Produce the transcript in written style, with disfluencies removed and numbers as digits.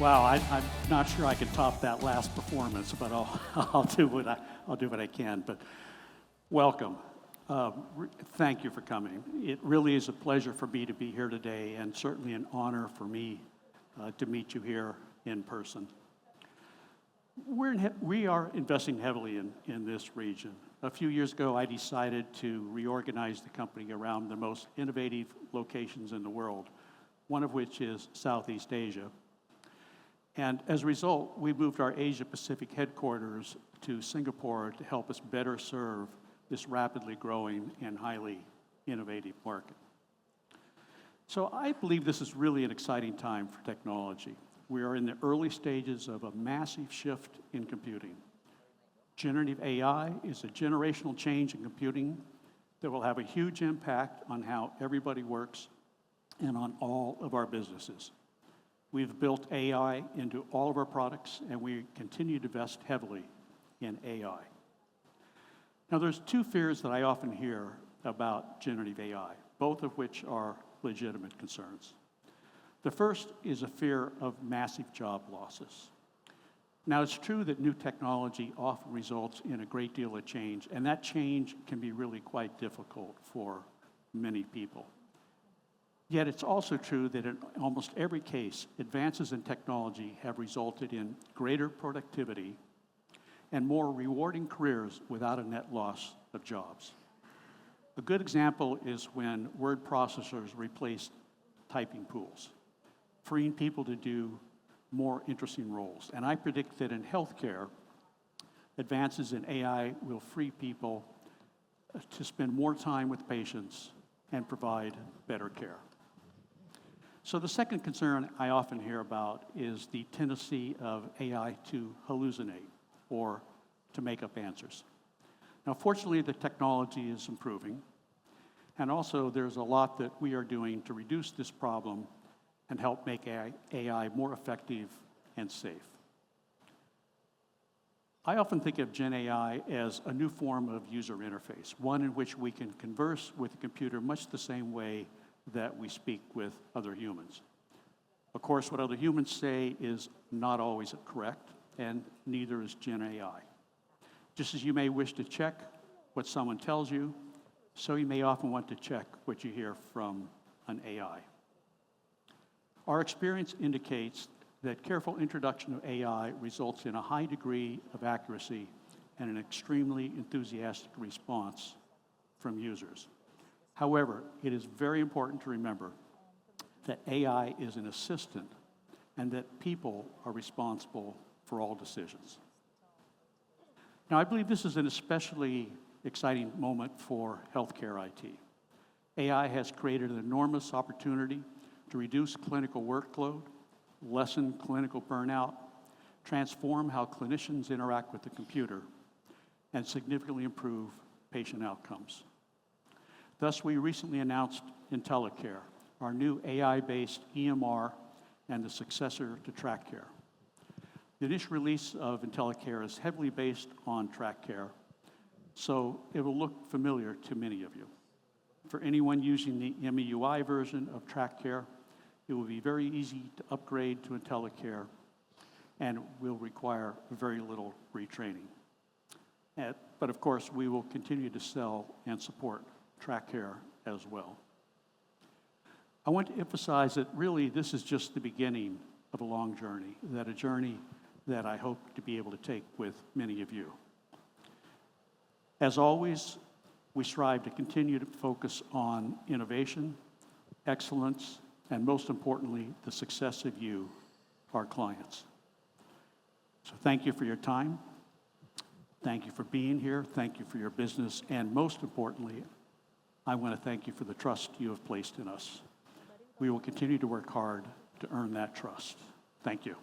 I'm not sure I can top that last performance, but I'll do what I can. But welcome. Thank you for coming. It really is a pleasure for me to be here today, and certainly an honor for me to meet you here in person. We are investing heavily in this region. A few years ago, I decided to reorganize the company around the most innovative locations in the world, one of which is Southeast Asia. And as a result, we moved our Asia-Pacific headquarters to Singapore to help us better serve this rapidly growing and highly innovative market. So I believe this is really an exciting time for technology. We are in the early stages of a massive shift in computing. Generative AI is a generational change in computing that will have a huge impact on how everybody works and on all of our businesses. We've built AI into all of our products, and we continue to invest heavily in AI. Now, there's two fears that I often hear about generative AI, both of which are legitimate concerns. The first is a fear of massive job losses. Now, it's true that new technology often results in a great deal of change, and that change can be really quite difficult for many people. Yet it's also true that in almost every case, advances in technology have resulted in greater productivity and more rewarding careers without a net loss of jobs. A good example is when word processors replaced typing pools, freeing people to do more interesting roles. And I predict that in healthcare, advances in AI will free people to spend more time with patients and provide better care. So the second concern I often hear about is the tendency of AI to hallucinate or to make up answers. Now, fortunately, the technology is improving, and also there's a lot that we are doing to reduce this problem and help make AI more effective and safe. I often think of Gen AI as a new form of user interface, one in which we can converse with the computer much the same way that we speak with other humans. Of course, what other humans say is not always correct, and neither is Gen AI. Just as you may wish to check what someone tells you, so you may often want to check what you hear from an AI. Our experience indicates that careful introduction of AI results in a high degree of accuracy and an extremely enthusiastic response from users. However, it is very important to remember that AI is an assistant and that people are responsible for all decisions. Now, I believe this is an especially exciting moment for healthcare IT. AI has created an enormous opportunity to reduce clinical workload, lessen clinical burnout, transform how clinicians interact with the computer, and significantly improve patient outcomes. Thus, we recently announced IntelliCare, our new AI-based EMR and the successor to TrackCare. The initial release of IntelliCare is heavily based on TrackCare, so it will look familiar to many of you. For anyone using the MEUI version of TrackCare, it will be very easy to upgrade to IntelliCare and will require very little retraining. But of course, we will continue to sell and support TrackCare as well. I want to emphasize that really this is just the beginning of a long journey, a journey that I hope to be able to take with many of you. As always, we strive to continue to focus on innovation, excellence, and most importantly, the success of you, our clients. So thank you for your time. Thank you for being here. Thank you for your business. And most importantly, I want to thank you for the trust you have placed in us. We will continue to work hard to earn that trust. Thank you.